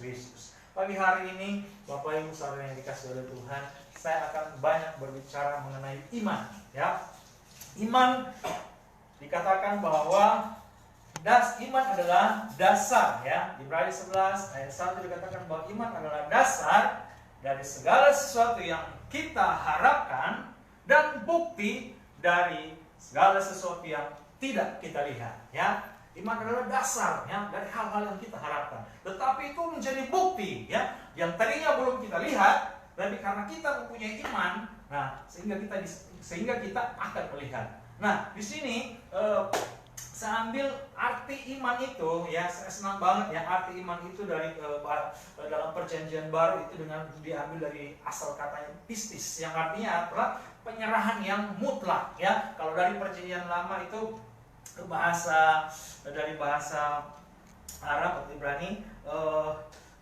Kristus. Pagi hari ini, Bapak Ibu Saudara yang dikasihi oleh Tuhan, saya akan banyak berbicara mengenai iman. Ya, iman dikatakan bahwa iman adalah dasar. Ya, di Ibrani 11 ayat 1 dikatakan bahwa iman adalah dasar dari segala sesuatu yang kita harapkan dan bukti dari segala sesuatu yang tidak kita lihat. Ya, iman adalah dasar ya dari hal-hal yang kita harapkan. Tetapi itu menjadi bukti ya yang tadinya belum kita lihat, tapi karena kita mempunyai iman, nah sehingga kita akan melihat. Nah, di sini saya ambil arti iman itu ya, saya senang banget ya arti iman itu dari dalam Perjanjian Baru itu dengan diambil dari asal katanya pistis yang artinya adalah penyerahan yang mutlak ya. Kalau dari Perjanjian Lama itu dari bahasa Arab atau Ibrani,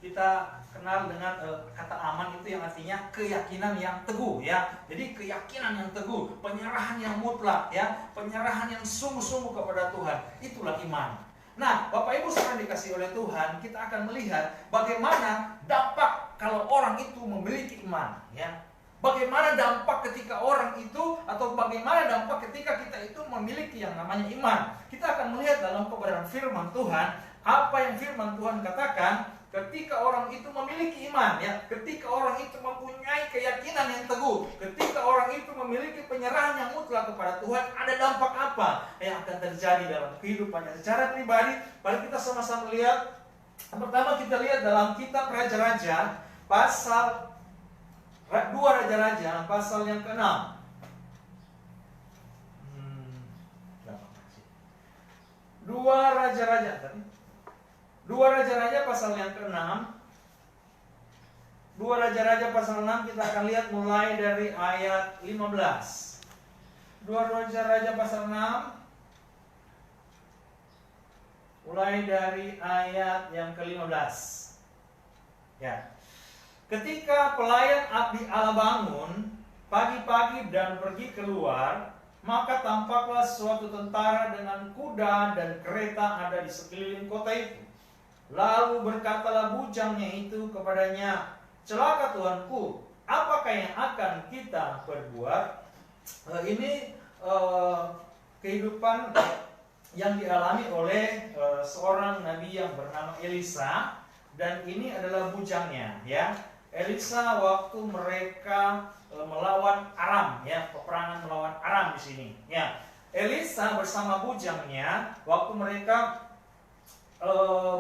kita kenal dengan kata aman itu yang artinya keyakinan yang teguh ya. Jadi keyakinan yang teguh, penyerahan yang mutlak ya, penyerahan yang sungguh-sungguh kepada Tuhan, itulah iman. Nah, Bapak Ibu sekalian dikasihi oleh Tuhan, kita akan melihat bagaimana dampak kalau orang itu memiliki iman ya. Bagaimana dampak ketika orang itu, atau bagaimana dampak ketika kita itu memiliki yang namanya iman. Kita akan melihat dalam kebenaran firman Tuhan, apa yang firman Tuhan katakan ketika orang itu memiliki iman ya, ketika orang itu mempunyai keyakinan yang teguh, ketika orang itu memiliki penyerahan yang mutlak kepada Tuhan, ada dampak apa yang akan terjadi dalam kehidupannya secara pribadi. Mari kita sama-sama lihat. Yang pertama kita lihat dalam kitab Raja-Raja pasal 2 Raja-Raja pasal yang ke-6. 2 Raja-Raja tadi. 2 Raja-Raja pasal yang ke-6. 2 Raja-Raja pasal 6 kita akan lihat mulai dari ayat 15. 2 Raja-Raja pasal 6 mulai dari ayat yang ke-15. Ya. Ketika pelayan abdi Allah bangun pagi-pagi dan pergi keluar, maka tampaklah suatu tentara dengan kuda dan kereta ada di sekeliling kota itu. Lalu berkatalah bujangnya itu kepadanya, "Celaka Tuanku, apakah yang akan kita perbuat?" Ini kehidupan yang dialami oleh seorang nabi yang bernama Elisa, dan ini adalah bujangnya ya. Elisa waktu mereka melawan Aram ya, peperangan melawan Aram di sini ya. Elisa bersama bujangnya waktu mereka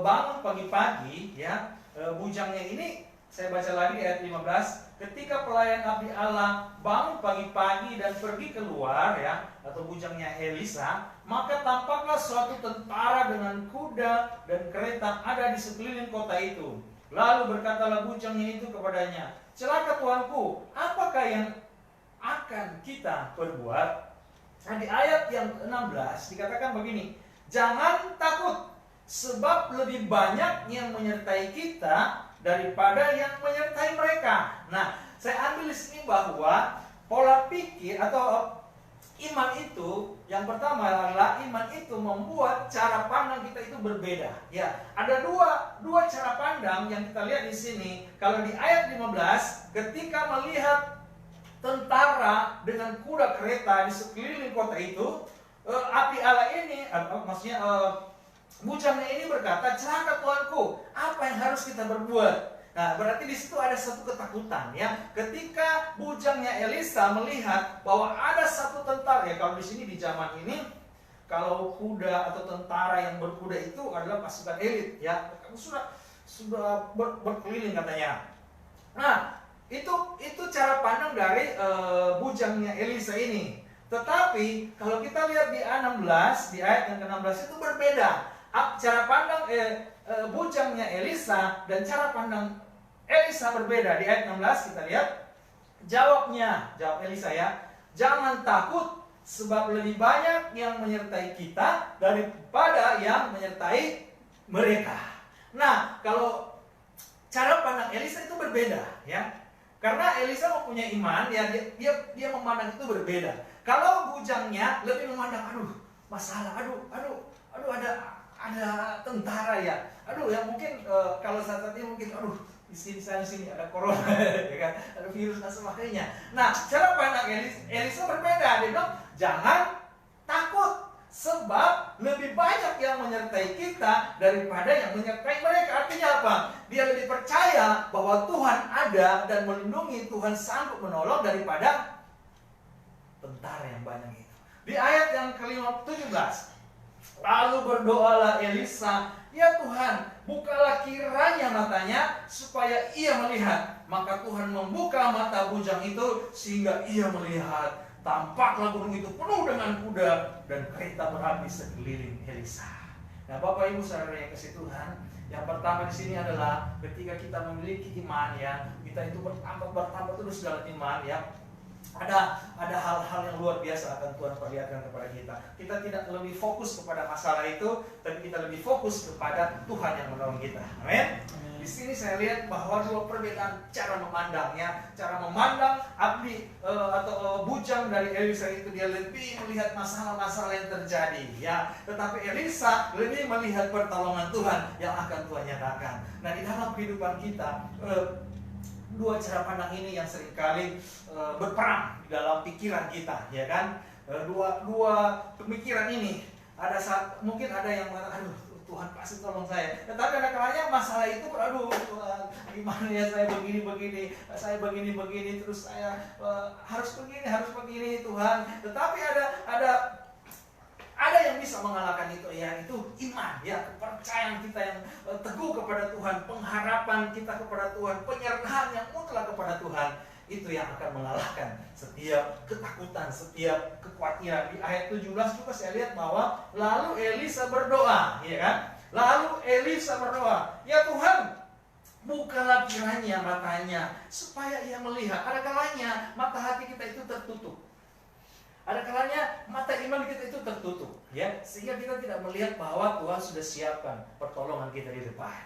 bangun pagi-pagi ya, bujangnya ini saya baca lagi di ayat 15, ketika pelayan abdi Allah bangun pagi-pagi dan pergi keluar ya, atau bujangnya Elisa, maka tampaklah suatu tentara dengan kuda dan kereta ada di sekeliling kota itu. Lalu berkatalah bujangnya itu kepadanya, "Celaka Tuanku, apakah yang akan kita perbuat?" Nah, di ayat yang ke-16 dikatakan begini, "Jangan takut, sebab lebih banyak yang menyertai kita daripada yang menyertai mereka." Nah, saya ambil di sini bahwa pola pikir atau iman itu, yang pertama adalah iman itu membuat cara pandang kita itu berbeda. Ya, ada dua cara pandang yang kita lihat di sini. Kalau di ayat 15, ketika melihat tentara dengan kuda kereta di sekeliling kota itu, abdi Allah ini, maksudnya bujangnya ini berkata, "Celaka Tuanku, apa yang harus kita berbuat?" Nah, berarti di situ ada satu ketakutan ya. Ketika bujangnya Elisa melihat bahwa ada satu tentara ya, kalau di sini di zaman ini kalau kuda atau tentara yang berkuda itu adalah pasukan elit ya. Sudah berkeliling katanya. Nah, itu cara pandang dari bujangnya Elisa ini. Tetapi kalau kita lihat di ayat 16, di ayat yang ke-16 itu berbeda. Cara pandang bujangnya Elisa dan cara pandang Elisa berbeda. Di ayat 16 kita lihat jawab Elisa ya, "Jangan takut, sebab lebih banyak yang menyertai kita daripada yang menyertai mereka." Nah, kalau cara pandang Elisa itu berbeda ya. Karena Elisa mempunyai iman ya, dia memandang itu berbeda. Kalau bujangnya lebih memandang, masalah, ada tentara ya. Aduh ya mungkin kalau saat ini mungkin di sini ada corona ya kan, ada virus dan sebagainya. Nah, cara pandang Elisa berbeda. Dia bilang jangan takut, sebab lebih banyak yang menyertai kita daripada yang menyertai mereka. Artinya apa? Dia lebih percaya bahwa Tuhan ada dan melindungi, Tuhan sanggup menolong daripada tentara yang banyak itu. Di ayat yang ke-17, lalu berdoalah Elisa, ya Tuhan, bukalah kiranya matanya supaya ia melihat. Maka Tuhan membuka mata bujang itu sehingga ia melihat. Tampaklah gunung itu penuh dengan kuda dan kereta berapi sekeliling Elisa. Nah, Bapak Ibu saudara yang kasih Tuhan, yang pertama di sini adalah ketika kita memiliki iman ya, kita itu bertambah terus dalam iman ya. Ada hal-hal yang luar biasa akan Tuhan perlihatkan kepada kita. Kita tidak lebih fokus kepada masalah itu, tapi kita lebih fokus kepada Tuhan yang menolong kita. Amin. Di sini saya lihat bahwa dua perbedaan cara memandangnya. Cara memandang abdi atau bujang dari Elisa itu, dia lebih melihat masalah-masalah yang terjadi ya. Tetapi Elisa lebih melihat pertolongan Tuhan yang akan Tuhan nyatakan. Nah, di dalam kehidupan kita dua cara pandang ini yang seringkali berperang di dalam pikiran kita, ya kan? Dua pemikiran ini, ada saat mungkin ada yang mengatakan, aduh Tuhan pasti tolong saya. Tetapi ada kalanya masalah itu, aduh Tuhan, gimana ya saya begini, terus saya harus begini Tuhan. Tetapi ada yang bisa mengalahkan itu, ya itu iman, ya kepercayaan kita yang teguh kepada Tuhan, pengharapan kita kepada Tuhan, penyerahan yang mutlak kepada Tuhan. Itu yang akan mengalahkan setiap ketakutan, setiap kekhawatiran. Di ayat 17 juga saya lihat bahwa lalu Elisa berdoa, ya kan? Lalu Elisa berdoa, ya Tuhan, bukalah kiranya matanya supaya ia melihat. Ada kalanya mata hati kita itu tertutup. Ada kalanya mata iman kita itu tertutup, ya, sehingga kita tidak melihat bahwa Tuhan sudah siapkan pertolongan kita di depan.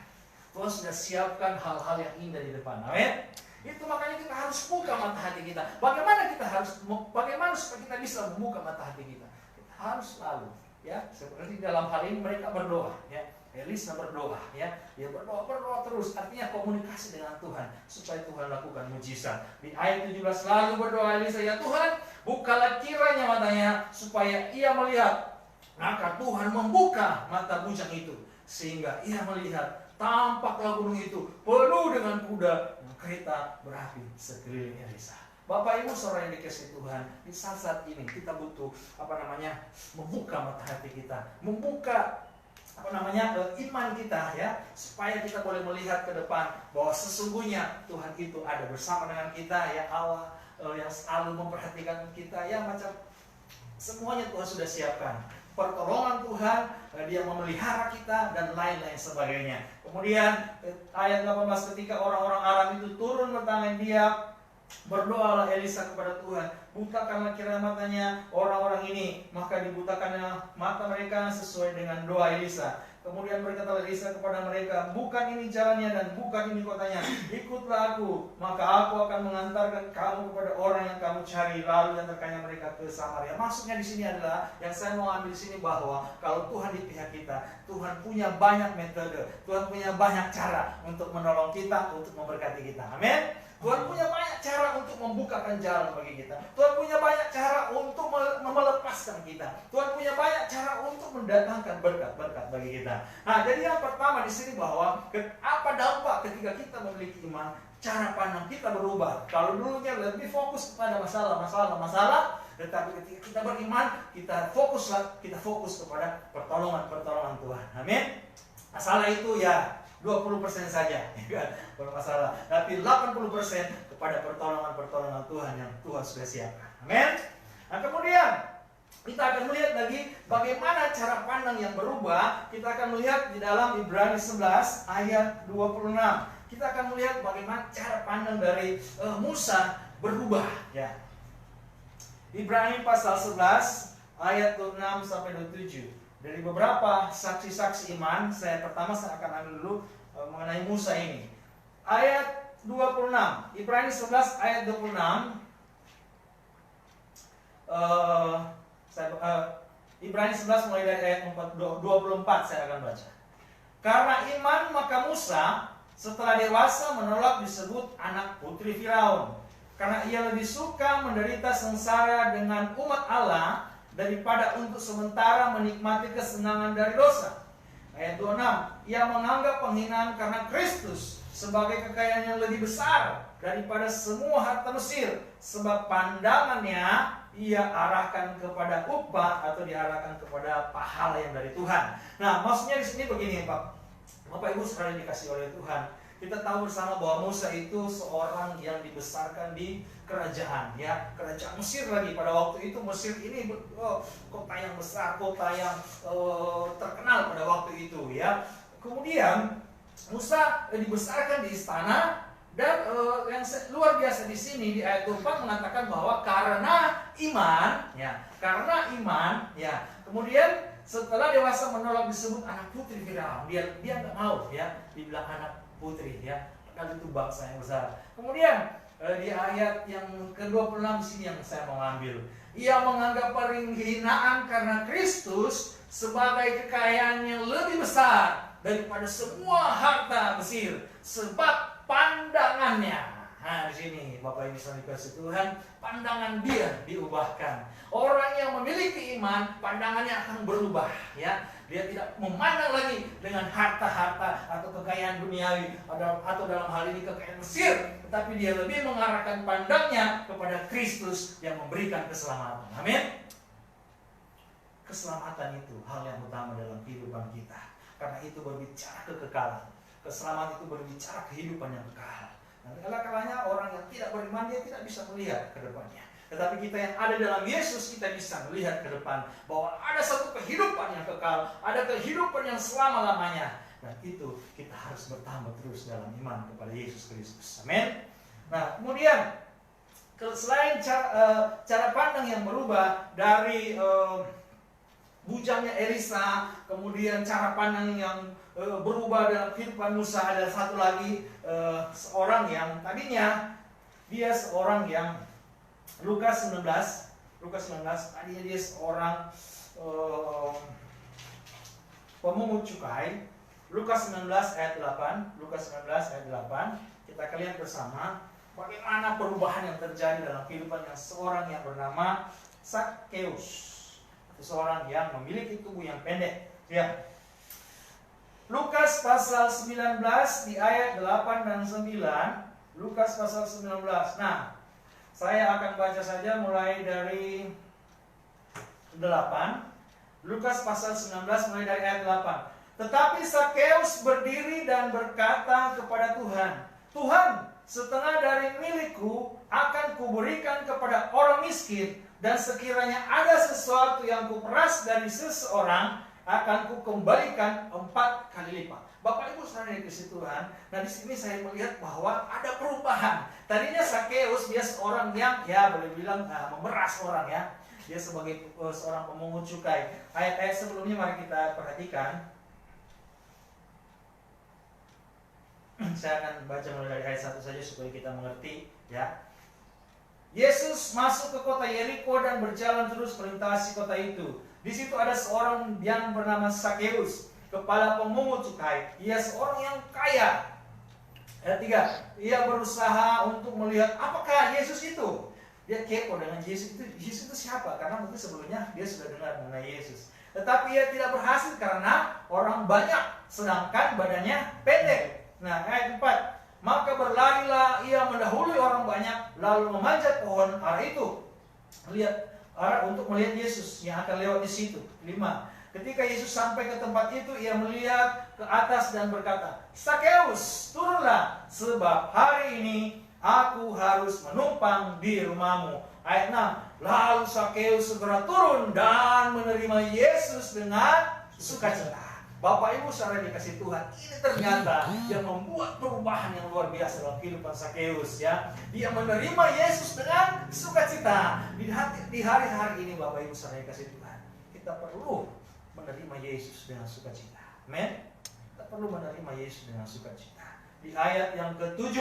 Tuhan sudah siapkan hal-hal yang indah di depan. Amin. Itu makanya kita harus buka mata hati kita. Bagaimana supaya kita bisa membuka mata hati kita? Kita harus selalu, ya, seperti dalam hal ini mereka berdoa, ya. Elisa berdoa, ya, dia berdoa terus, artinya komunikasi dengan Tuhan supaya Tuhan lakukan mujizat. Di ayat 17 lalu berdoa Elisa, ya Tuhan, bukalah kiranya matanya supaya ia melihat. Maka Tuhan membuka mata bujang itu sehingga ia melihat. Tampaklah gunung itu penuh dengan kuda dan kereta berapi sekeliling Elisa. Bapak Ibu saudara yang dikasihi Tuhan, di saat ini kita butuh membuka mata hati kita, membuka iman kita, ya, supaya kita boleh melihat ke depan bahwa sesungguhnya Tuhan itu ada bersama dengan kita, ya, Allah yang selalu memperhatikan kita, ya, macam semuanya Tuhan sudah siapkan. Pertolongan Tuhan, dia memelihara kita dan lain-lain sebagainya. Kemudian ayat 18, ketika orang-orang Aram itu turun bertangan dia, berdoalah Elisa kepada Tuhan, bukakanlah kiranya matanya orang-orang ini. Maka dibutakannya mata mereka sesuai dengan doa Elisa. Kemudian berkatalah Elisa kepada mereka, bukan ini jalannya dan bukan ini kotanya, ikutlah aku, maka aku akan mengantarkan kamu kepada orang yang kamu cari. Lalu diantarkannya mereka ke Samaria. Maksudnya di sini adalah, yang saya mau ambil di sini bahwa kalau Tuhan di pihak kita, Tuhan punya banyak metode, Tuhan punya banyak cara untuk menolong kita, untuk memberkati kita. Amin. Tuhan punya banyak cara untuk membukakan jalan bagi kita. Tuhan punya banyak cara untuk melepaskan kita. Tuhan punya banyak cara untuk mendatangkan berkat-berkat bagi kita. Nah, jadi yang pertama di sini bahwa apa dampak ketika kita memiliki iman? Cara pandang kita berubah. Kalau dulunya lebih fokus kepada masalah, tetapi ketika kita beriman, kita fokus kepada pertolongan Tuhan. Amin. Masalah itu ya 20% saja, ya kan? Bermasalah. Tapi 80% kepada pertolongan Tuhan yang Tuhan sudah siapkan. Amin. Nah, kemudian kita akan melihat lagi bagaimana cara pandang yang berubah. Kita akan melihat di dalam Ibrani 11 ayat 26. Kita akan melihat bagaimana cara pandang dari Musa berubah, ya. Ibrani pasal 11 ayat 26 sampai 27. Dari beberapa saksi-saksi iman, saya akan ambil dulu mengenai Musa ini. Ayat 26, Ibrani 11 ayat 26. Ibrani 11 mulai dari ayat 24 saya akan baca. Karena iman maka Musa setelah dewasa menolak disebut anak putri Firaun, karena ia lebih suka menderita sengsara dengan umat Allah daripada untuk sementara menikmati kesenangan dari dosa. Ayat 26, ia menganggap penghinaan karena Kristus sebagai kekayaan yang lebih besar daripada semua harta Mesir, sebab pandangannya ia arahkan kepada upah atau diarahkan kepada pahala yang dari Tuhan. Nah, maksudnya di sini begini, Bapak Ibu saudara dikasih oleh Tuhan. Kita tahu bersama bahwa Musa itu seorang yang dibesarkan di kerajaan, ya, kerajaan Mesir lagi. Pada waktu itu Mesir ini kota yang besar, kota yang terkenal pada waktu itu, ya. Kemudian Musa dibesarkan di istana. Dan yang luar biasa di sini di ayat 24 mengatakan bahwa karena iman, ya. Kemudian setelah dewasa menolak disebut anak putri Firaun. Dia nggak mau, ya, dibilang anak putri, ya. Padahal itu bangsa yang besar. Kemudian di ayat yang ke-26 di sini yang saya mau ambil. Ia menganggap penghinaan karena Kristus sebagai kekayaan yang lebih besar daripada semua harta Mesir, sebab pandangannya. Nah, di sini Bapak Ibu saudara dikasih Tuhan, pandangan dia diubahkan. Orang yang memiliki iman, pandangannya akan berubah, ya. Dia tidak memandang lagi dengan harta-harta atau kekayaan duniawi atau dalam hal ini kekayaan Mesir, tetapi dia lebih mengarahkan pandangnya kepada Kristus yang memberikan keselamatan. Amin. Keselamatan itu hal yang utama dalam kehidupan kita, karena itu berbicara kekekalan. Keselamatan itu berbicara kehidupan yang kekal. Nanti kalanya orang yang tidak beriman dia tidak bisa melihat ke depannya. Tetapi kita yang ada dalam Yesus, kita bisa melihat ke depan bahwa ada satu kehidupan yang kekal, ada kehidupan yang selama-lamanya. Dan itu kita harus bertambah terus dalam iman kepada Yesus Kristus. Amin. Nah, kemudian selain cara pandang yang berubah dari bujangnya Elisa, kemudian cara pandang yang berubah dalam kehidupan Musa, ada satu lagi seorang yang tadinya dia seorang yang Lukas 19 tadinya dia seorang pemungut cukai. Lukas 19 ayat 8, kita akan lihat bersama bagaimana perubahan yang terjadi dalam kehidupan yang seorang yang bernama Zakheus. Seorang yang memiliki tubuh yang pendek, ya. Lukas pasal 19 di ayat 8 dan 9. Lukas pasal 19. Nah, saya akan baca saja mulai dari 8. Lukas pasal 19 mulai dari ayat 8. Tetapi Zakheus berdiri dan berkata kepada Tuhan, Tuhan, setengah dari milikku akan kuberikan kepada orang miskin, dan sekiranya ada sesuatu yang kuperas dari seseorang, akan kukembalikan 4 kali lipat. Bapak Ibu saudara dikasih Tuhan. Nah, di sini saya melihat bahwa ada perubahan. Tadinya Zakheus dia seorang yang boleh bilang memeras orang, ya. Dia sebagai seorang pemungut cukai. Ayat-ayat sebelumnya mari kita perhatikan. Saya akan baca mulai dari ayat 1 saja supaya kita mengerti, ya. Yesus masuk ke kota Yeriko dan berjalan terus melintasi kota itu. Di situ ada seorang yang bernama Zakheus, kepala pemungut cukai. Ia seorang yang kaya. Ayat 3. Ia berusaha untuk melihat apakah Yesus itu. Dia kepo dengan Yesus itu. Yesus itu siapa? Karena mungkin sebelumnya dia sudah dengar mengenai Yesus. Tetapi ia tidak berhasil karena orang banyak, sedangkan badannya pendek. Nah, ayat 4. Maka berlarilah ia mendahului orang banyak, lalu memanjat pohon ara itu. Untuk melihat Yesus yang akan lewat di situ. 5. Ketika Yesus sampai ke tempat itu, ia melihat ke atas dan berkata, Zakheus, turunlah, sebab hari ini aku harus menumpang di rumahmu. Ayat 6. Lalu Zakheus segera turun dan menerima Yesus dengan sukacita. Bapak Ibu saudara dikasih Tuhan, ini ternyata yang membuat perubahan yang luar biasa dalam kehidupan Zakheus, ya. Dia menerima Yesus dengan sukacita. Di hari-hari ini Bapak Ibu saudara dikasih Tuhan, kita perlu menerima Yesus dengan sukacita. Amin. Kita perlu menerima Yesus dengan sukacita. Di ayat yang ke-7,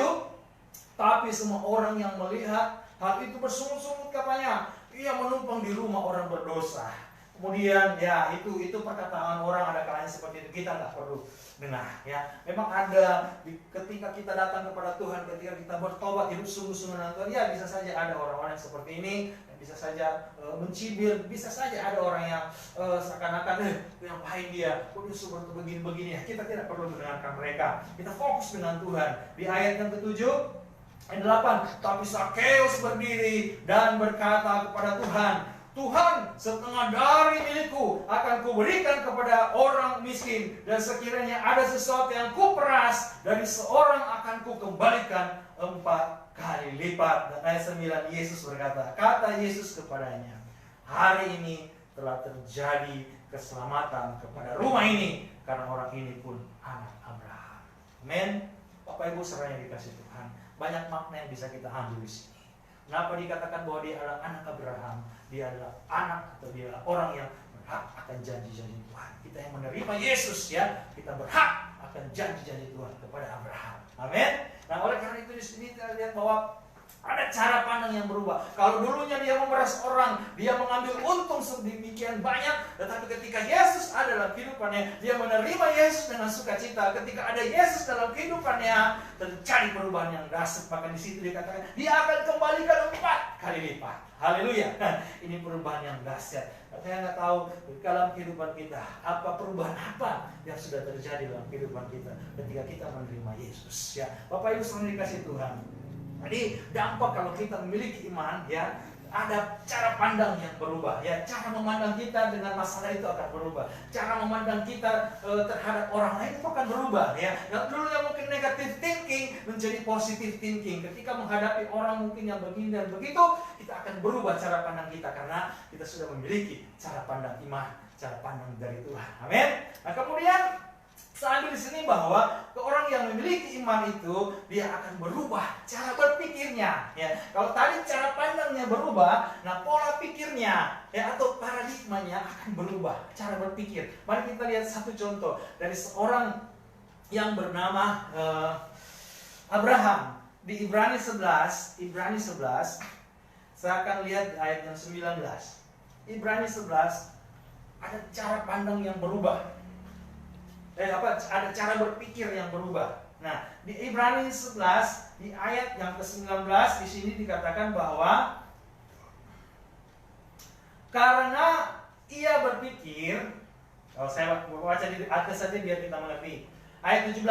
tapi semua orang yang melihat hal itu bersungut-sungut katanya, ia menumpang di rumah orang berdosa. Kemudian ya itu perkataan orang ada kalanya seperti itu, kita nggak perlu dengar ya. Memang ada ketika kita datang kepada Tuhan, ketika kita bertobat hidup sungguh-sungguh dengan Tuhan, ya bisa saja ada orang-orang seperti ini, bisa saja mencibir, bisa saja ada orang yang seakan-akan ngapain dia, kok dia seperti begini-begini ya. Kita tidak perlu mendengarkan mereka. Kita fokus dengan Tuhan. Di ayat yang ke-7 ayat 8, tapi Sakeus berdiri dan berkata kepada Tuhan, Tuhan, setengah dari milikku akan kuberikan kepada orang miskin, dan sekiranya ada sesuatu yang kuperas dari seorang akan kukembalikan 4 kali lipat. Dan ayat 9, Yesus berkata, kata Yesus kepadanya, hari ini telah terjadi keselamatan kepada rumah ini, karena orang ini pun anak Abraham. Amin. Bapak Ibu saudara yang dikasih Tuhan, banyak makna yang bisa kita ambil di sini. Kenapa dikatakan bahwa dia adalah anak Abraham? Dia adalah anak atau dia adalah orang yang berhak akan janji-janji Tuhan. Kita yang menerima Yesus ya, kita berhak akan janji-janji Tuhan kepada Abraham. Amin. Nah, oleh karena itu di sini kita lihat bahwa ada cara pandang yang berubah. Kalau dulunya dia memeras orang, dia mengambil untung sedemikian banyak, tetapi ketika Yesus ada dalam kehidupannya, dia menerima Yesus dengan sukacita. Ketika ada Yesus dalam kehidupannya, terjadi perubahan yang dahsyat. Bahkan di situ dikatakan, dia akan kembalikan 4 kali lipat. Haleluya. Ini perubahan yang dahsyat. Saya nggak tahu dalam kehidupan kita apa perubahan apa yang sudah terjadi dalam kehidupan kita ketika kita menerima Yesus. Ya, Bapak Ibu selalu dikasih Tuhan. Jadi dampak kalau kita memiliki iman ya, ada cara pandang yang berubah ya, cara memandang kita dengan masalah itu akan berubah, cara memandang kita terhadap orang lain itu akan berubah ya. Yang dulu yang mungkin negative thinking menjadi positive thinking. Ketika menghadapi orang mungkin yang begini dan begitu, kita akan berubah cara pandang kita karena kita sudah memiliki cara pandang iman, cara pandang dari Tuhan. Amin. Nah, kemudian saya ambil di sini bahwa orang yang memiliki iman itu dia akan berubah cara berpikirnya. Ya, kalau tadi cara pandangnya berubah, nah pola pikirnya ya atau paradigmanya akan berubah cara berpikir. Mari kita lihat satu contoh dari seorang yang bernama Abraham di Ibrani 11. Saya akan lihat ayat yang 19. Ibrani 11 ada cara pandang yang berubah. Ada cara berpikir yang berubah. Nah, di Ibrani 11 di ayat yang ke-19 di sini dikatakan bahwa karena ia berpikir, kalau saya baca di atas saja biar kita mengerti. Ayat 17,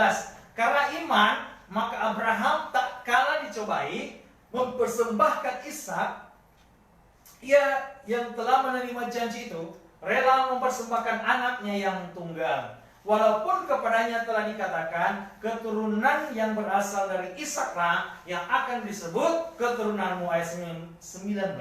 karena iman maka Abraham tak kalah dicobai mempersembahkan Ishak, ia yang telah menerima janji itu rela mempersembahkan anaknya yang tunggal. Walaupun kepadanya telah dikatakan keturunan yang berasal dari Ishaklah yang akan disebut keturunanmu, ayat 19.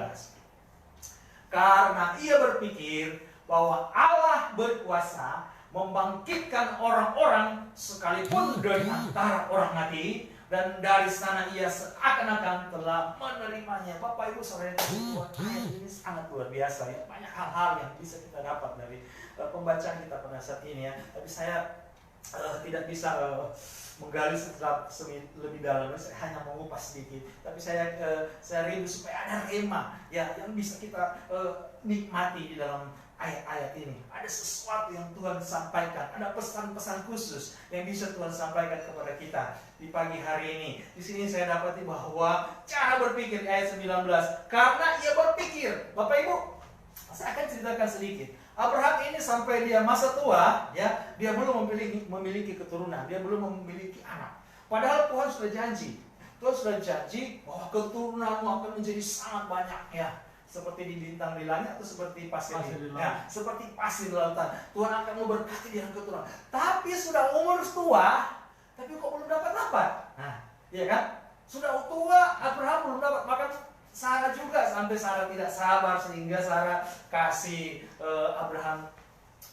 Karena ia berpikir bahwa Allah berkuasa membangkitkan orang-orang sekalipun dari antara orang mati, dan dari sana ia seakan-akan telah menerimanya. Bapak Ibu saudara yang ayat ini sangat luar biasa ya. Banyak hal-hal yang bisa kita dapat dari pembacaan kita pada saat ini ya. Tapi saya tidak bisa menggali lebih dalam. Saya hanya mengupas sedikit. Tapi saya rindu supaya ada rema ya yang bisa kita nikmati di dalam ayat-ayat ini. Ada sesuatu yang Tuhan sampaikan, ada pesan-pesan khusus yang bisa Tuhan sampaikan kepada kita di pagi hari ini. Di sini saya dapati bahwa cara berpikir ayat 19, karena ia berpikir. Bapak Ibu, saya akan ceritakan sedikit. Abraham ini sampai dia masa tua, ya, dia belum memiliki keturunan, dia belum memiliki anak. Padahal Tuhan sudah janji. Tuhan sudah janji bahwa keturunanmu akan menjadi sangat banyak ya. Seperti di bintang di langit atau seperti pasir di lautan. Seperti pasir di lautan. Tuhan akan memberkati dengan keturunan. Tapi sudah umur tua, tapi kok belum dapat. Nah, iya kan? Sudah tua, Abraham belum dapat. Maka Sarah juga, sampai Sarah tidak sabar sehingga Sarah kasih Abraham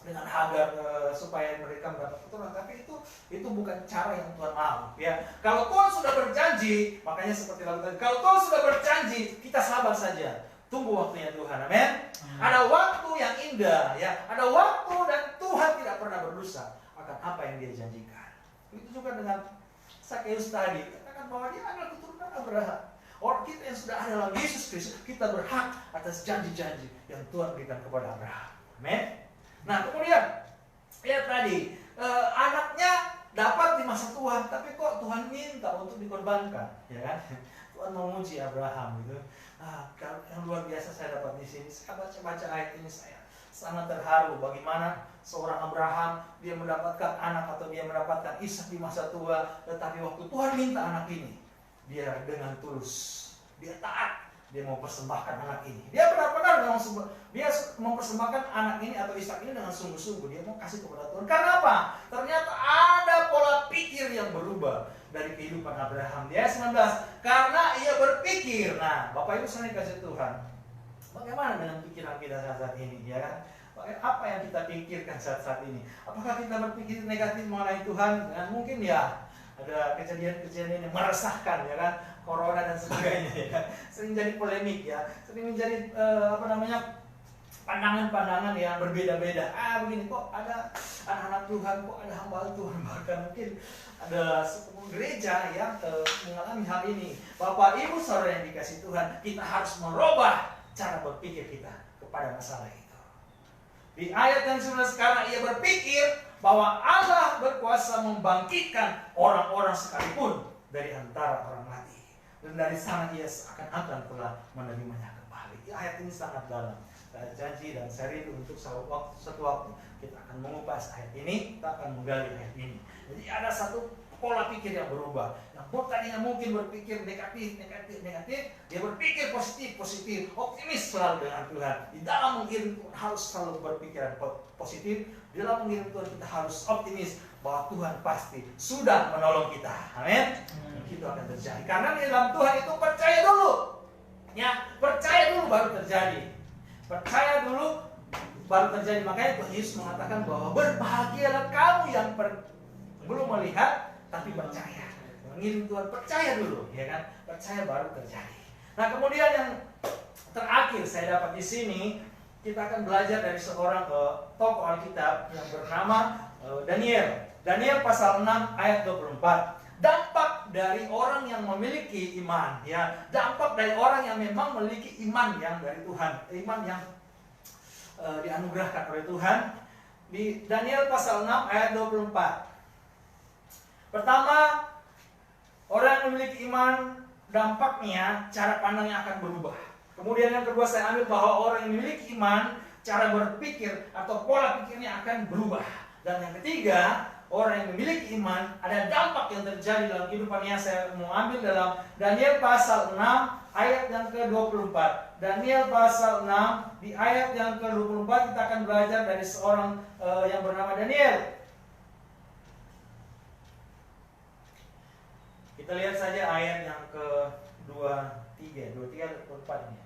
dengan Hagar supaya mereka mendapat keturunan. Tapi itu bukan cara yang Tuhan mau. Ya, kalau Tuhan sudah berjanji, makanya seperti lagu tadi. Kalau Tuhan sudah berjanji, kita sabar saja. Tunggu waktunya Tuhan, amin. Ada waktu yang indah, ya. Ada waktu dan Tuhan tidak pernah berdosa akan apa yang Dia janjikan. Itu juga dengan Sakeus tadi, katakan bahwa dia adalah keturunan Abraham. Orang kita yang sudah ada dalam Yesus Kristus, kita berhak atas janji-janji yang Tuhan berikan kepada Abraham. Amin. Nah kemudian lihat tadi anaknya dapat di masa tua, tapi kok Tuhan minta untuk dikorbankan, ya kan? Tuhan menguji Abraham gitu. Yang luar biasa saya dapat di sini. Saya baca ayat ini, saya sangat terharu bagaimana seorang Abraham dia mendapatkan anak atau dia mendapatkan Ishak di masa tua, tetapi waktu Tuhan minta anak ini, dia dengan tulus, dia taat, dia mau persembahkan anak ini. Dia benar-benar dia mempersembahkan anak ini atau Ishak ini dengan sungguh-sungguh. Dia mau kasih kepada Tuhan. Karena apa? Ternyata ada pola pikir yang berubah dari kehidupan Abraham. Di ayat 19, karena ia berpikir. Nah, Bapak Ibu saya kasih Tuhan, bagaimana dengan pikiran kita saat ini, ya kan? Apa yang kita pikirkan saat ini? Apakah kita berpikir negatif mengenai Tuhan? Dan mungkin ya ada kejadian-kejadian yang meresahkan, ya kan? Corona dan sebagainya, ya kan? Sering jadi polemik, ya, sering menjadi pandangan-pandangan yang berbeda-beda. Begini, kok ada anak-anak Tuhan, kok ada hamba Tuhan, bahkan mungkin ada gereja yang mengalami hal ini. Bapak Ibu saudara yang dikasih Tuhan, kita harus merubah cara berpikir kita kepada masalah itu. Di ayat yang 19, karena ia berpikir bahwa Allah berkuasa membangkitkan orang-orang sekalipun dari antara orang mati, dan dari sana ia seakan-akan telah menerimanya kembali. Ayat ini sangat dalam. Saya janji dan saya rindu untuk satu waktu kita akan mengupas ayat ini, kita akan menggali ayat ini. Jadi ada satu pola pikir yang berubah. Yang tadinya mungkin berpikir negatif, dia berpikir positif, optimis selalu dengan Tuhan. Di dalam mengirim Tuhan harus selalu berpikiran positif. Di dalam mengirim Tuhan kita harus optimis bahwa Tuhan pasti sudah menolong kita. Amin. Itu akan terjadi. Karena di dalam Tuhan itu percaya dulu. Ya, percaya dulu baru terjadi. Percaya dulu baru terjadi. Makanya Tuhan Yesus mengatakan bahwa berbahagialah kamu yang belum melihat tapi percaya. Mengirim Tuhan percaya dulu, ya kan? Percaya baru terjadi. Nah, kemudian yang terakhir saya dapat di sini, kita akan belajar dari seorang tokoh Alkitab yang bernama Daniel. Daniel pasal 6 ayat 24. Dampak dari orang yang memiliki iman, ya, dampak dari orang yang memang memiliki iman yang dari Tuhan, iman yang dianugerahkan oleh Tuhan. Di Daniel pasal 6 ayat 24. Pertama, orang yang memiliki iman, dampaknya cara pandangnya akan berubah. Kemudian yang kedua saya ambil bahwa orang yang memiliki iman, cara berpikir atau pola pikirnya akan berubah. Dan yang ketiga, orang yang memiliki iman, ada dampak yang terjadi dalam kehidupannya. Saya mau ambil dalam Daniel pasal 6 ayat yang ke-24. Daniel pasal 6 di ayat yang ke-24 kita akan belajar dari seorang yang bernama Daniel. Kita lihat saja ayat yang ke-23, 24 ini.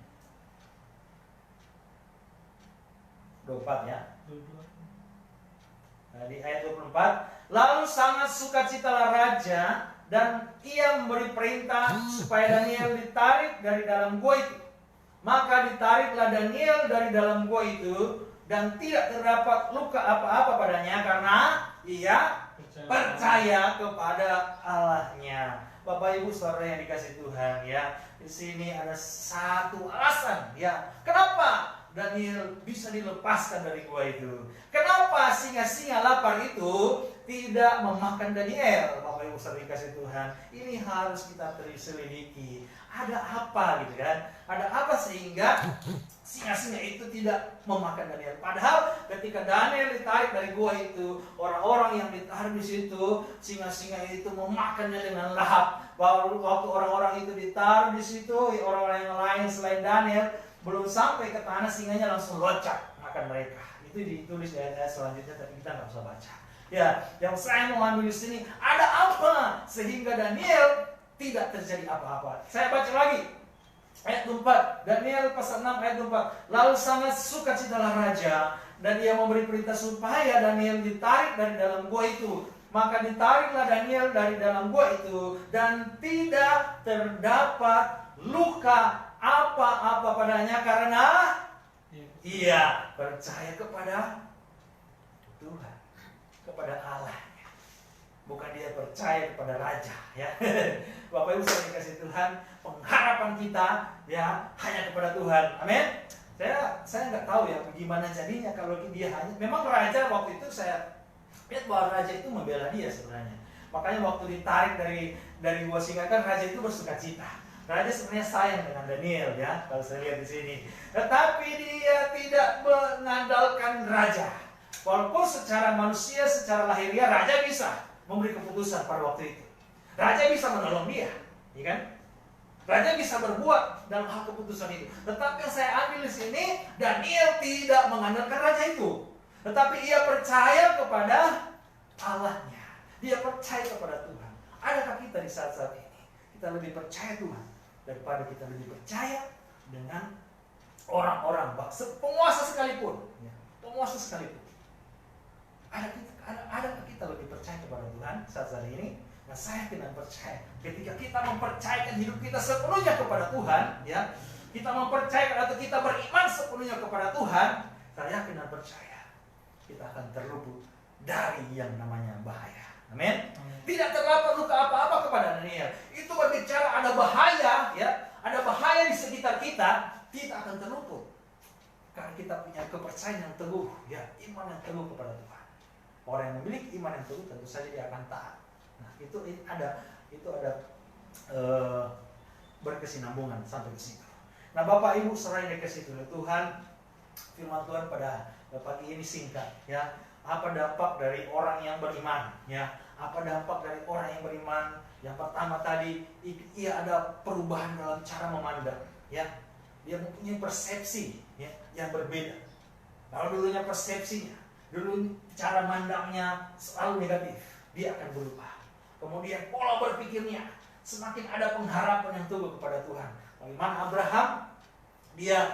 24 ya. Nah, di ayat 24, lalu sangat sukacitalah raja dan ia memberi perintah supaya Daniel ditarik dari dalam gua itu. Maka ditariklah Daniel dari dalam gua itu dan tidak terdapat luka apa-apa padanya karena ia percaya kepada Allahnya. Bapak Ibu saudara yang dikasih Tuhan, ya, di sini ada satu alasan, ya, kenapa Daniel bisa dilepaskan dari gua itu. Kenapa singa-singa lapar itu tidak memakan Daniel? Bapak Ibu saudara dikasih Tuhan, ini harus kita selidiki. Ada apa gitu kan? Ada apa sehingga singa-singa itu tidak memakan Daniel? Padahal ketika Daniel ditarik dari gua itu, orang-orang yang ditarik di situ, singa-singa itu memakannya dengan lahap. Bahwa waktu orang-orang itu ditaruh di situ, orang-orang yang lain selain Daniel belum sampai ke tanah, singanya langsung loncat makan mereka. Itu ditulis di ayat selanjutnya, tapi kita nggak usah baca. Ya, yang saya mau ambil di sini, ada apa sehingga Daniel tidak terjadi apa-apa? Saya baca lagi ayat 4, Daniel pasal 6 ayat 4. Lalu sangat sukacitalah raja dan ia memberi perintah supaya Daniel ditarik dari dalam gua itu. Maka ditariklah Daniel dari dalam gua itu dan tidak terdapat luka apa-apa padanya karena ia percaya kepada Tuhan, kepada Allah. Bukan dia percaya kepada raja, ya. Bapak Ibu saudara dikasih Tuhan, pengharapan kita ya hanya kepada Tuhan. Amin. Saya nggak tahu ya gimana jadinya kalau dia hanya, memang raja waktu itu saya lihat bahwa raja itu membela dia sebenarnya. Makanya waktu ditarik dari gua singa kan raja itu bersuka cita. Raja sebenarnya sayang dengan Daniel ya, kalau saya lihat di sini. Tetapi dia tidak mengandalkan raja. Walaupun secara manusia, secara lahiriah raja bisa memberi keputusan pada waktu itu. Raja bisa menolong dia, ya kan? Raja bisa berbuat dalam hal keputusan itu. Tetapi yang saya ambil di sini, Daniel tidak mengandalkan raja itu. Tetapi ia percaya kepada Allahnya. Dia percaya kepada Tuhan. Adakah kita di saat-saat ini? Kita lebih percaya Tuhan daripada kita lebih percaya dengan orang-orang, penguasa sekalipun. Penguasa sekalipun. Adakah kita lebih percaya kepada Tuhan saat-saat ini? Nah, saya tidak percaya. Ketika kita mempercayakan hidup kita sepenuhnya kepada Tuhan, ya, kita mempercayakan atau kita beriman sepenuhnya kepada Tuhan, saya yakin dan percaya kita akan terluput dari yang namanya bahaya. Amin. Tidak terdapat luka apa-apa kepada Daniel. Itu berbicara ada bahaya, ya, ada bahaya di sekitar kita, kita akan terluput karena kita punya kepercayaan yang teguh, ya, iman yang teguh kepada Tuhan. Orang yang memiliki iman yang teguh tentu saja dia akan taat. Nah, itu ada berkesinambungan sampai ke situ. Nah, Bapak Ibu saudara yang dikasihi oleh Tuhan, firman Tuhan pada pagi ini singkat, ya. Apa dampak dari orang yang beriman, ya? Apa dampak dari orang yang beriman? Yang pertama tadi, ia ada perubahan dalam cara memandang, ya. Dia mempunyai persepsi, ya, yang berbeda. Kalau dulunya persepsinya, dulu cara mandangnya selalu negatif, dia akan berubah. Kemudian pola berpikirnya semakin ada pengharapan yang teguh kepada Tuhan. Bagaimana Abraham, dia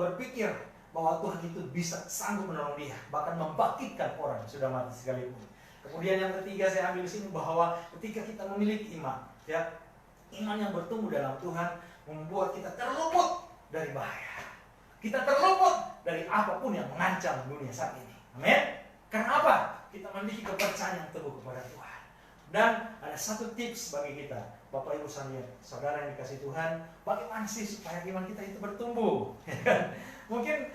berpikir bahwa Tuhan itu bisa sanggup menolong dia, bahkan membangkitkan orang yang sudah mati sekalipun. Kemudian yang ketiga saya ambil di sini bahwa ketika kita memiliki iman, ya, iman yang bertumbuh dalam Tuhan membuat kita terluput dari bahaya. Kita terluput dari apapun yang mengancam dunia saat ini. Amin. Karena apa? Kita memiliki kepercayaan yang teguh kepada Tuhan. Dan ada satu tips bagi kita, Bapak Ibu saudara yang dikasih Tuhan, bagaimana sih supaya iman kita itu bertumbuh? Mungkin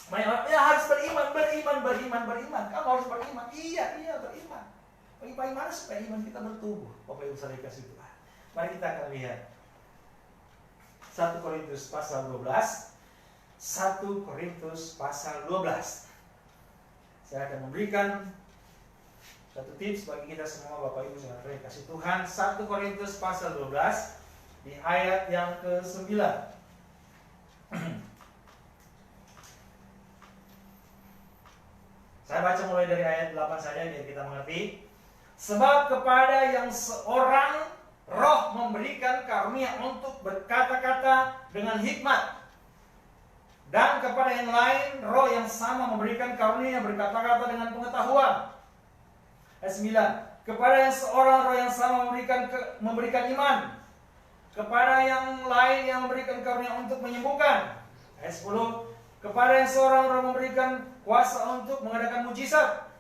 banyak orang, ya harus beriman. Kamu harus beriman. Iya beriman. Bagaimana supaya iman kita bertumbuh? Bapak Ibu saudara dikasih Tuhan. Mari kita akan lihat 1 Korintus pasal 12. 1 Korintus pasal 12. Saya akan memberikan satu tips bagi kita semua Bapak Ibu saudara kasih Tuhan. 1 Korintus pasal 12 di ayat yang ke-9. Saya baca mulai dari ayat 8 saja biar kita mengerti. Sebab kepada yang seorang roh memberikan karunia untuk berkata-kata dengan hikmat, dan kepada yang lain roh yang sama memberikan karunia berkata-kata dengan pengetahuan. Ayat 9. Kepada yang seorang roh yang sama memberikan iman. Kepada yang lain yang memberikan karunia untuk menyembuhkan. Ayat 10. Kepada yang seorang roh memberikan kuasa untuk mengadakan mujizat.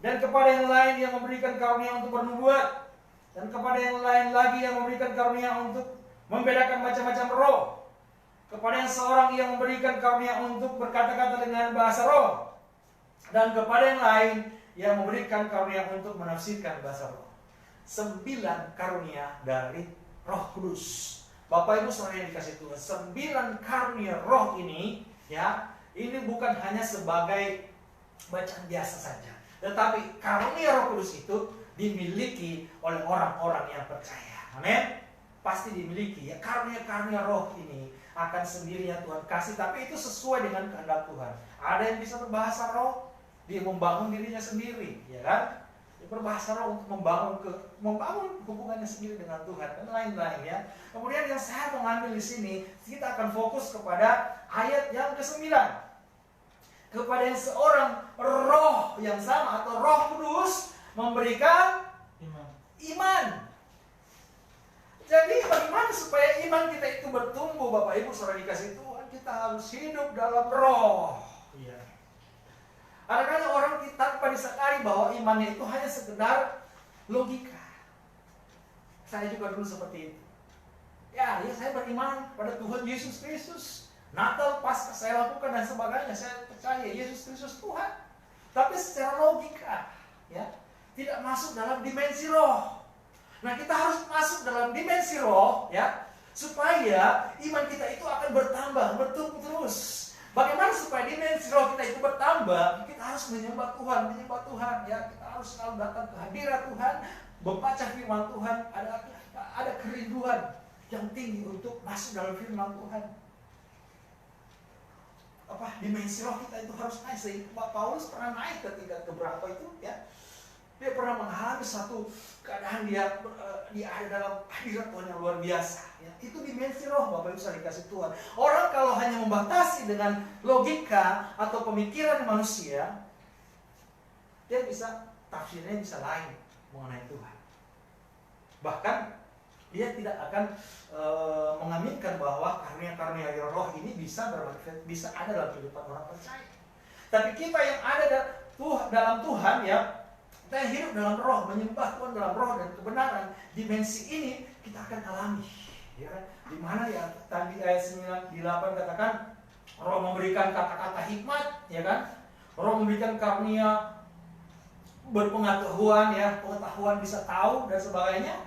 Dan kepada yang lain yang memberikan karunia untuk bernubuat. Dan kepada yang lain lagi yang memberikan karunia untuk membedakan macam-macam roh. Kepada yang seorang yang memberikan karunia untuk berkata-kata dengan bahasa roh. Dan kepada yang lain yang memberikan karunia untuk menafsirkan bahasa roh. 9 karunia dari Roh Kudus. Bapak Ibu saudara yang dikasih Tuhan, 9 karunia roh ini, ya, ini bukan hanya sebagai bacaan biasa saja, tetapi karunia Roh Kudus itu dimiliki oleh orang-orang yang percaya. Amin. Pasti dimiliki, ya. Karunia-karunia roh ini akan sendirinya Tuhan kasih, tapi itu sesuai dengan kehendak Tuhan. Ada yang bisa berbahasa roh, dia membangun dirinya sendiri, ya kan? Dia berbahasa roh untuk membangun hubungannya sendiri dengan Tuhan dan lain-lain, ya. Kemudian yang saya mengambil di sini, kita akan fokus kepada ayat yang ke-9. Kepada yang seorang roh yang sama atau Roh Kudus memberikan iman. Jadi bagaimana supaya iman kita itu bertumbuh, Bapak Ibu saudara dikasih Tuhan? Kita harus hidup dalam roh. Ya. Kadang-kadang orang kita tanpa disadari bahwa imannya itu hanya sekedar logika. Saya juga dulu seperti itu. Ya saya beriman pada Tuhan Yesus Kristus. Natal, Paskah saya lakukan dan sebagainya, saya percaya Yesus Kristus Tuhan. Tapi secara logika, ya, tidak masuk dalam dimensi roh. Nah, kita harus masuk dalam dimensi roh, ya, supaya iman kita itu akan bertambah, bertumbuh terus. Bagaimana supaya dimensi roh kita itu bertambah? Kita harus menyembah Tuhan, ya. Kita harus selalu datang ke hadirat Tuhan, membaca firman Tuhan. Ada kerinduan yang tinggi untuk masuk dalam firman Tuhan. Dimensi roh kita itu harus naik. Sehingga Paulus pernah naik ketika keberapa itu, ya. Dia pernah mengalami satu keadaan dia ada dalam hadirat Tuhan yang luar biasa, ya. Itu dimensi roh, Bapak Ibu bisa dikasih Tuhan. Orang kalau hanya membatasi dengan logika atau pemikiran manusia, dia bisa tafsirnya bisa lain mengenai Tuhan. Bahkan dia tidak akan mengaminkan bahwa karunia-karunia roh ini bisa bermanfaat, bisa ada dalam kehidupan orang percaya. Tapi kita yang ada dalam Tuhan, ya, kita yang hidup dalam roh, menyembah Tuhan dalam roh dan kebenaran, dimensi ini kita akan alami, ya. Di mana, ya, tadi ayat 9-8 katakan roh memberikan kata-kata hikmat, ya kan? Roh memberikan karunia berpengetahuan, ya, pengetahuan bisa tahu dan sebagainya.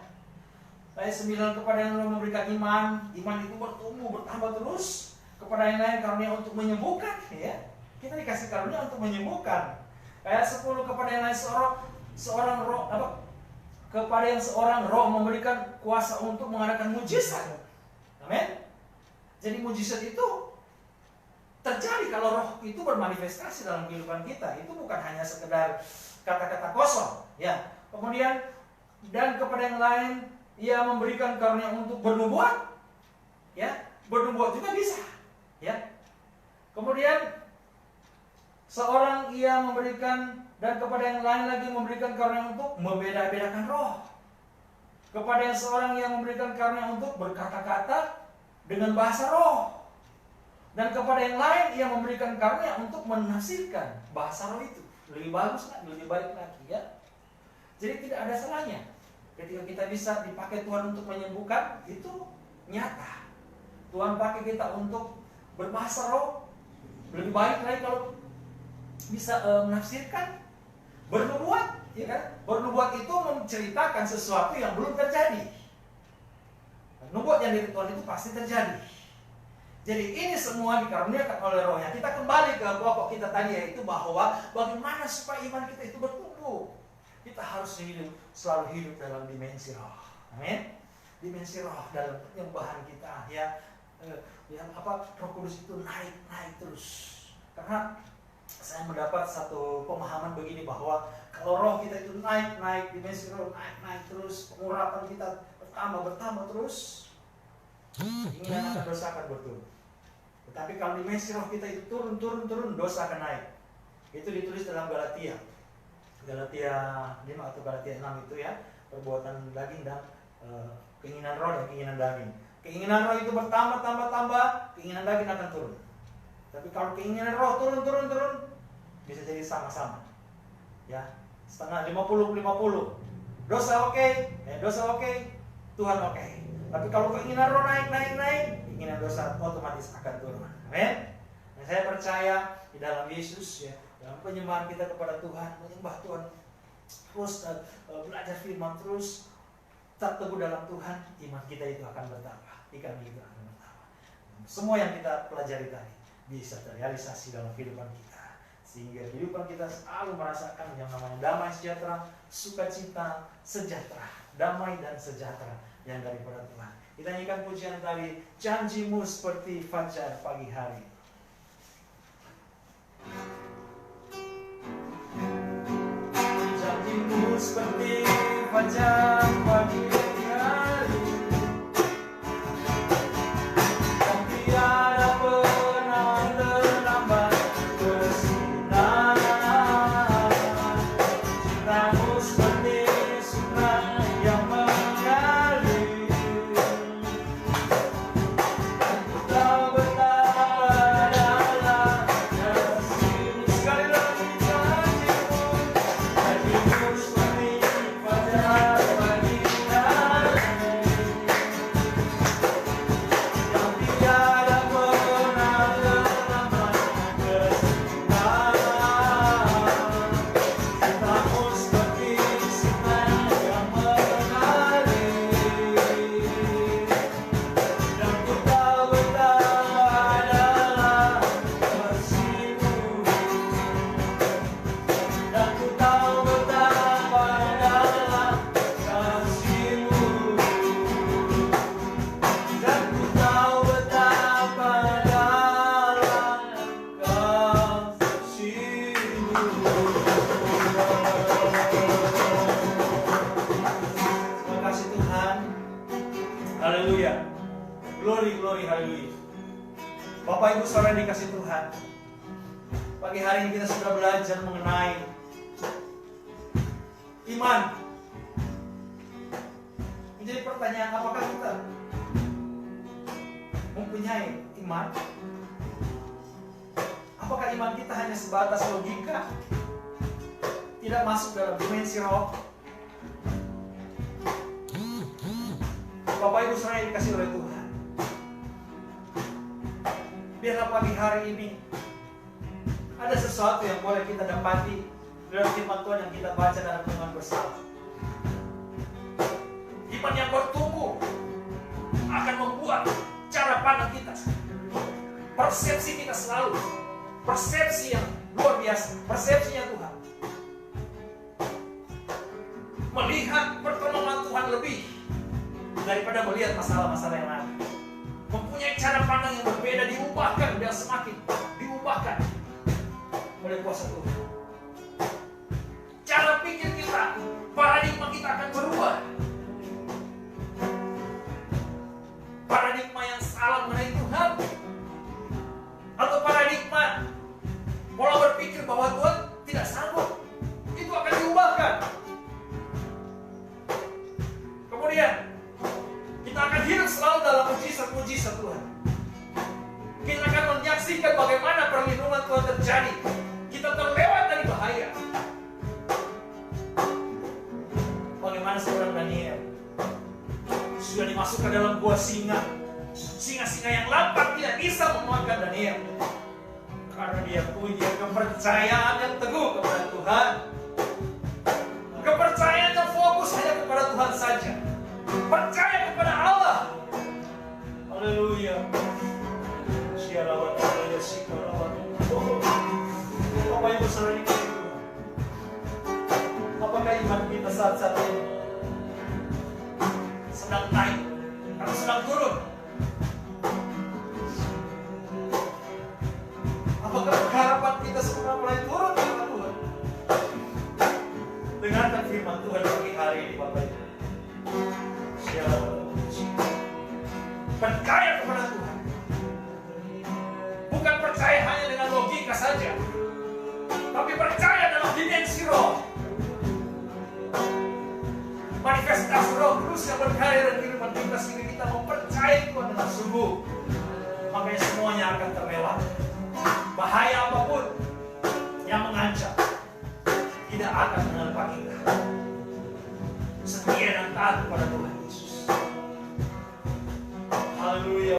Ayat 9, kepada yang roh memberikan iman itu bertumbuh, bertambah terus. Kepada yang lain karunia untuk menyembuhkan, ya. Kita dikasih karunia untuk menyembuhkan. Ayat 10, kepada yang lain seorang roh, kepada yang seorang roh memberikan kuasa untuk mengadakan mujizat. Amin. Jadi mujizat itu terjadi kalau roh itu bermanifestasi dalam kehidupan kita. Itu bukan hanya sekedar kata-kata kosong, ya. Kemudian, dan kepada yang lain ia memberikan karunia untuk bernubuat, ya. Bernubuat juga bisa, ya. Kemudian seorang ia memberikan, dan kepada yang lain lagi memberikan karunia untuk membeda-bedakan roh. Kepada yang seorang ia memberikan karunia untuk berkata-kata dengan bahasa roh. Dan kepada yang lain ia memberikan karunia untuk menafsirkan bahasa roh itu. Lebih bagus lagi, lebih baik lagi, ya. Jadi tidak ada salahnya ketika kita bisa dipakai Tuhan untuk menyembuhkan, itu nyata. Tuhan pakai kita untuk berbahasa roh, lebih baik lagi kalau bisa menafsirkan. Bernubuat, ya kan? Bernubuat itu menceritakan sesuatu yang belum terjadi. Nubuat yang dari Tuhan itu pasti terjadi. Jadi ini semua dikaruniakan oleh rohnya. Kita kembali ke pokok kita tadi, yaitu bahwa bagaimana supaya iman kita itu bertumbuh. Kita harus selalu hidup dalam dimensi roh. Amin. Dimensi roh dalam penyembahan kita, ya. Roh Kudus itu naik terus. Karena saya mendapat satu pemahaman begini, bahwa kalau roh kita itu naik, dimensi roh naik terus, pengurapan kita bertambah terus, keinginan akan dosa akan berturun. Tetapi kalau dimensi roh kita itu turun, dosa akan naik. Itu ditulis dalam Galatia 5 atau Galatia 6 itu, ya. Perbuatan daging dan keinginan roh dan keinginan daging. Keinginan roh itu bertambah, keinginan daging akan turun. Tapi kalau keinginan roh turun, bisa jadi sama-sama, ya. Setengah 50-50. Dosa oke, Tuhan oke. Tapi kalau keinginan roh naik, keinginan dosa otomatis akan turun. Amin. Nah, saya percaya di dalam Yesus, ya, dalam penyembahan kita kepada Tuhan, menyembah Tuhan terus, belajar firman terus, tetap teguh dalam Tuhan, iman kita itu akan bertambah, iman kita akan bertambah. Semua yang kita pelajari tadi bisa terrealisasi dalam kehidupan kita, sehingga kehidupan kita selalu merasakan yang namanya damai sejahtera, sukacita, sejahtera, damai dan sejahtera yang daripada Tuhan. Kita nyanyikan pujian tadi, janjimu seperti fajar pagi hari. Janjimu seperti fajar pagi hari. Sekali lagi janjimu, janjimu seperti fajar pagi. Haleluya. Glory, glory, haleluya. Bapak Ibu Saudara dikasih Tuhan, pagi hari ini kita sudah belajar mengenai iman. Menjadi pertanyaan, apakah kita mempunyai iman? Apakah iman kita hanya sebatas logika, tidak masuk dalam dimensi roh? Bapak Ibu Saudara yang dikasih oleh Tuhan, biarlah pagi hari ini ada sesuatu yang boleh kita dapati dalam firman Tuhan yang kita baca dalam renungan bersama. Iman yang bertumbuh akan membuat cara pandang kita, persepsi kita selalu, persepsi yang luar biasa, persepsinya Tuhan, melihat pertolongan Tuhan lebih daripada melihat masalah-masalah yang ada. Mempunyai cara pandang yang berbeda, diubahkan dan semakin diubahkan oleh kuasa Tuhan. Cara pikir kita, paradigma kita akan berubah. Paradigma yang salah mengenai Tuhan, atau paradigma pola berpikir bahwa Tuhan tidak sanggup, itu akan diubahkan. Kemudian kita akan hidup selalu dalam mujizat-mujizat Tuhan. Kita akan menyaksikan bagaimana perlindungan Tuhan terjadi. Kita terlewat dari bahaya. Bagaimana seorang Daniel sudah dimasukkan dalam gua singa. Singa-singa yang lapar tidak bisa memakan Daniel, karena dia punya kepercayaan yang teguh kepada Tuhan. Kepercayaan yang fokus hanya kepada Tuhan saja. Percaya kepada Allah. Haleluya. Syiarawat haleluya sikarawat. Bapak Ibu Saudara dikasih Tuhan, apakah iman kita saat-saat ini sedang naik atau sedang turun? Apakah harapan kita semua mulai turun kepada Tuhan? Dengarkan firman Tuhan pagi hari ini, Bapak Ibu. Percaya kepada Tuhan, bukan percaya hanya dengan logika saja, tapi percaya dalam dimensi roh. Manifestasi roh terus yang berkarya dan kehidupan kita, sehingga kita mempercayai Tuhan dengan sungguh. Makanya semuanya akan terlewat. Bahaya apapun yang mengancam tidak akan menimpa kita. Setia dan taat kepada Tuhan.